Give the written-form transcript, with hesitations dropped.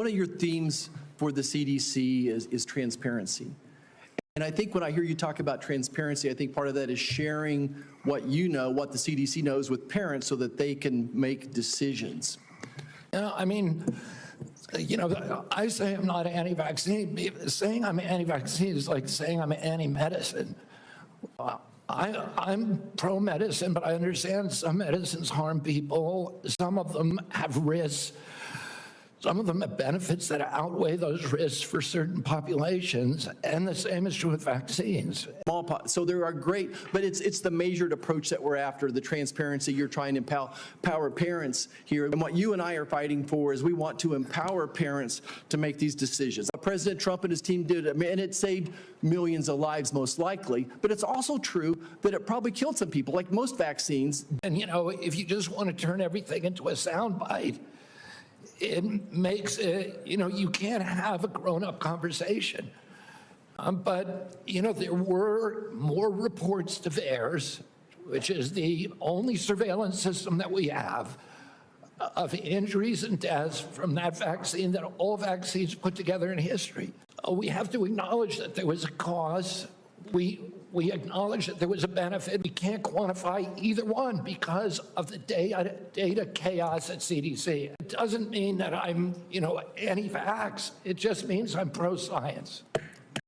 of your themes for the CDC is transparency. And I think when I hear you talk about transparency, I think part of that is sharing what you know, what the CDC knows with parents so that they can make decisions. I mean, I say I'm not anti-vaccine. Saying I'm anti-vaccine is like saying I'm anti-medicine. I'm pro-medicine, but I understand some medicines harm people. Some of them have risks. Some of them have benefits that outweigh those risks for certain populations, and the same is true with vaccines. So there are great, but it's the measured approach that we're after, the transparency. You're trying to empower parents here. And what you and I are fighting for is we want to empower parents to make these decisions. President Trump and his team did it, and it saved millions of lives most likely, but it's also true that it probably killed some people, like most vaccines. And if you just want to turn everything into a soundbite, it makes it, you can't have a grown-up conversation. But, there were more reports to VAERS, which is the only surveillance system that we have, of injuries and deaths from that vaccine than all vaccines put together in history. We have to acknowledge that there was a cause. We acknowledge that there was a benefit. We can't quantify either one because of the data chaos at CDC. It doesn't mean that I'm, anti-vax. It just means I'm pro-science.